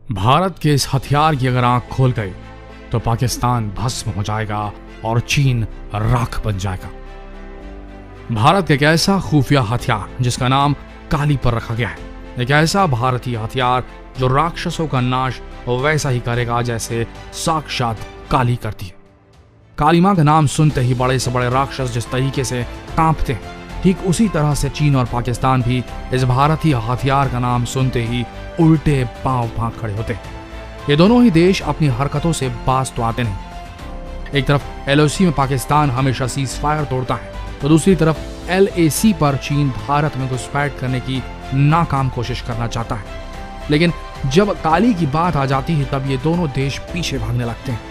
भारत के इस हथियार की अगर आंख खोल गई तो पाकिस्तान भस्म हो जाएगा और चीन राख बन जाएगा। भारत का एक ऐसा खुफिया हथियार जिसका नाम काली पर रखा गया है, एक ऐसा भारतीय हथियार जो राक्षसों का नाश वैसा ही करेगा जैसे साक्षात काली करती है। काली मां का नाम सुनते ही बड़े से बड़े राक्षस जिस तरीके से कांपते हैं, ठीक उसी तरह से चीन और पाकिस्तान भी इस भारतीय हथियार का नाम सुनते ही उल्टे पांव भाग खड़े होते हैं। ये दोनों ही देश अपनी हरकतों से बाज तो आते नहीं। एक तरफ LOC में पाकिस्तान हमेशा सीज फायर तोड़ता है, तो दूसरी तरफ LAC पर चीन भारत में घुसपैठ करने की नाकाम कोशिश करना चाहता है। लेकिन जब काली की बात आ जाती है तब ये दोनों देश पीछे भागने लगते हैं।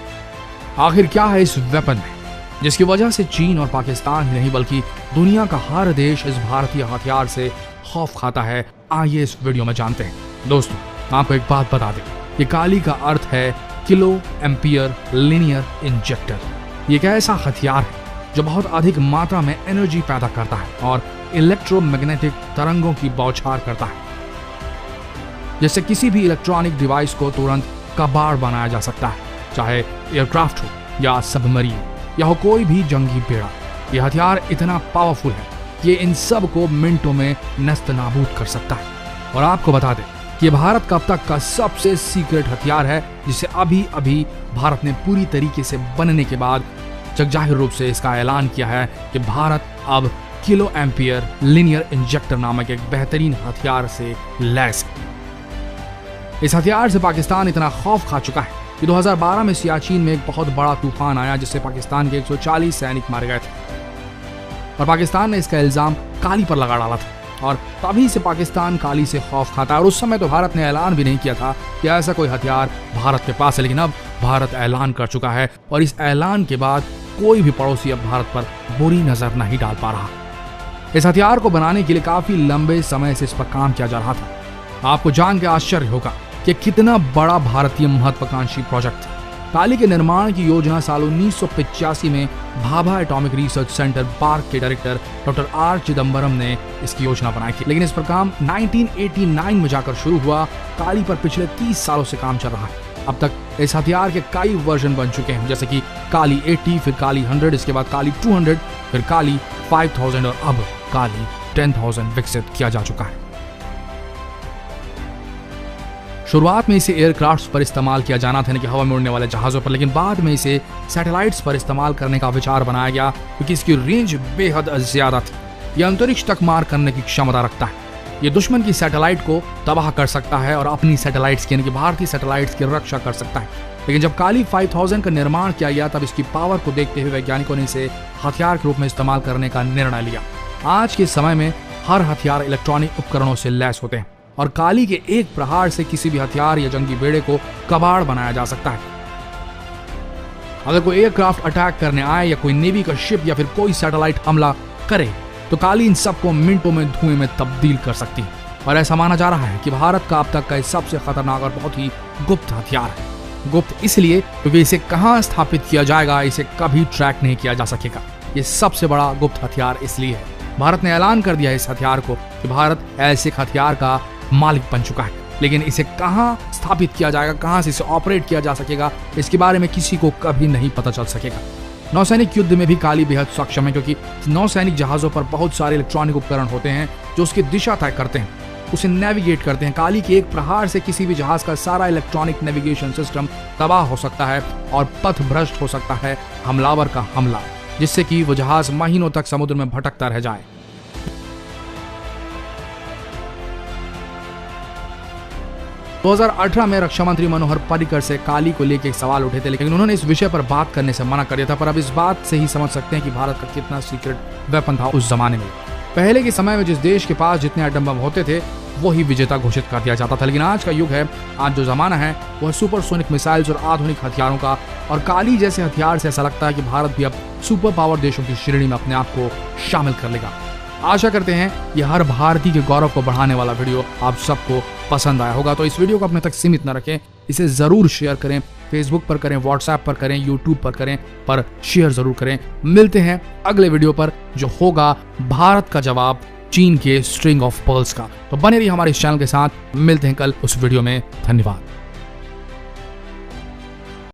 आखिर क्या है इस वेपन में जिसकी वजह से चीन और पाकिस्तान ही नहीं बल्कि दुनिया का हर देश इस भारतीय हथियार से खौफ खाता है? आइए इस वीडियो में जानते हैं। दोस्तों, आपको एक बात बता दें, ये काली का अर्थ है किलो एम्पियर लीनियर इंजेक्टर। ये एक ऐसा हथियार है जो बहुत अधिक मात्रा में एनर्जी पैदा करता है और इलेक्ट्रोमैग्नेटिक तरंगों की बौछार करता है, जिससे किसी भी इलेक्ट्रॉनिक डिवाइस को तुरंत कबाड़ बनाया जा सकता है, चाहे एयरक्राफ्ट हो या सबमरीन या हो कोई भी जंगी बेड़ा। यह हथियार इतना पावरफुल है कि ये इन सब को मिनटों में नस्त नाबूद कर सकता है। और आपको बता दें कि ये भारत का अब तक का सबसे सीक्रेट हथियार है, जिसे अभी अभी भारत ने पूरी तरीके से बनने के बाद जगजाहिर रूप से इसका ऐलान किया है कि भारत अब किलो एम्पियर लीनियर इंजेक्टर नामक एक बेहतरीन हथियार से लैस है। इस हथियार से पाकिस्तान इतना खौफ खा चुका है कि 2012 में सियाचिन में एक बहुत बड़ा तूफान आया जिससे पाकिस्तान के 140 सैनिक मारे गए थे और पाकिस्तान ने इसका इल्जाम काली पर लगा डाला था और तभी से पाकिस्तान काली से खौफ खाता है। और उस समय तो भारत ने ऐलान भी नहीं किया था कि ऐसा कोई हथियार भारत के पास है, लेकिन अब भारत ऐलान कर चुका है और इस ऐलान के बाद कोई भी पड़ोसी अब भारत पर बुरी नजर नहीं डाल पा रहा। इस हथियार को बनाने के लिए काफी लंबे समय से इस पर काम किया जा रहा था। आपको जान के आश्चर्य होगा कि कितना बड़ा भारतीय महत्वाकांक्षी प्रोजेक्ट था। काली के निर्माण की योजना साल 1985 में Bhabha atomic research centre park के डायरेक्टर डॉक्टर R चिदम्बरम ने इसकी योजना बनाई थी, लेकिन इस पर काम 1989 में जाकर शुरू हुआ। काली पर पिछले 30 सालों से काम चल रहा है। अब तक इस हथियार के कई वर्जन बन चुके हैं, जैसे कि काली 80, फिर काली 100, इसके बाद काली 200, फिर काली 5000 और अब काली 10,000 विकसित किया जा चुका है। शुरुआत में इसे एयरक्राफ्ट्स पर इस्तेमाल किया जाना था, यानी कि हवा में उड़ने वाले जहाजों पर, लेकिन बाद में इसे सैटेलाइट्स पर इस्तेमाल करने का विचार बनाया गया क्योंकि इसकी रेंज बेहद ज्यादा थी। यह अंतरिक्ष तक मार करने की क्षमता रखता है। यह दुश्मन की सैटेलाइट को तबाह कर सकता है और अपनी सैटेलाइट्स की, यानी कि भारतीय सैटेलाइट्स की रक्षा कर सकता है। लेकिन जब काली 5000 का निर्माण किया गया तब इसकी पावर को देखते हुए वैज्ञानिकों ने इसे हथियार के रूप में इस्तेमाल करने का निर्णय लिया। आज के समय में हर हथियार इलेक्ट्रॉनिक उपकरणों से लैस होते हैं और काली के एक प्रहार से किसी भी हथियार या जंगी बेड़े को कबाड़ बनाया जा सकता है। अगर कोई एयरक्राफ्ट अटैक करने आए या कोई नेवी का शिप या फिर कोई सैटेलाइट हमला करे तो काली इन सबको मिनटों में धुएं में तब्दील कर सकती है। और ऐसा माना जा रहा है कि भारत का अब तक का सबसे खतरनाक और बहुत ही गुप्त हथियार है। गुप्त इसलिए क्योंकि इसे कहां स्थापित किया जाएगा इसे कभी ट्रैक नहीं किया जा सकेगा। ये सबसे बड़ा गुप्त हथियार इसलिए है। भारत ने ऐलान कर दिया इस हथियार को कि भारत ऐसे हथियार का मालिक बन चुका है, लेकिन इसे कहां स्थापित किया जाएगा, कहां से इसे ऑपरेट किया जा सकेगा, इसके बारे में किसी को कभी नहीं पता चल सकेगा। नौसैनिक युद्ध में भी काली बेहद सक्षम है क्योंकि नौसैनिक जहाजों पर बहुत सारे इलेक्ट्रॉनिक उपकरण होते हैं जो उसकी दिशा तय करते हैं, उसे नेविगेट करते हैं। काली के एक प्रहार से किसी भी जहाज का सारा इलेक्ट्रॉनिक नेविगेशन सिस्टम तबाह हो सकता है और पथ भ्रष्ट हो सकता है हमलावर का हमला, जिससे कि वो जहाज महीनों तक समुद्र में भटकता रह जाए। 2018 में रक्षा मंत्री मनोहर पर्रिकर से काली को लेकर एक सवाल उठे थे, लेकिन उन्होंने इस विषय पर बात करने से मना कर दिया था। पर अब इस बात से ही समझ सकते हैं कि भारत का कितना सीक्रेट वेपन था उस जमाने में। पहले के समय में जिस देश के पास जितने एटम बम होते थे वही विजेता घोषित कर दिया जाता था, लेकिन आज का युग है, आज जो जमाना है वह सुपरसोनिक मिसाइल्स और आधुनिक हथियारों का। और काली जैसे हथियार से ऐसा लगता है कि भारत भी अब सुपर पावर देशों की श्रेणी में अपने आप को शामिल कर लेगा। आशा करते हैं यह हर भारतीय के गौरव को बढ़ाने वाला वीडियो आप सबको पसंद आया होगा। तो इस वीडियो को अपने तक सीमित न रखें, इसे जरूर शेयर करें, फेसबुक पर करें, व्हाट्सएप पर करें, यूट्यूब पर करें, पर शेयर जरूर करें। मिलते हैं अगले वीडियो पर जो होगा भारत का जवाब चीन के स्ट्रिंग ऑफ पर्ल्स का। तो बने रहिए हमारे इस चैनल के साथ, मिलते हैं कल उस वीडियो में। धन्यवाद।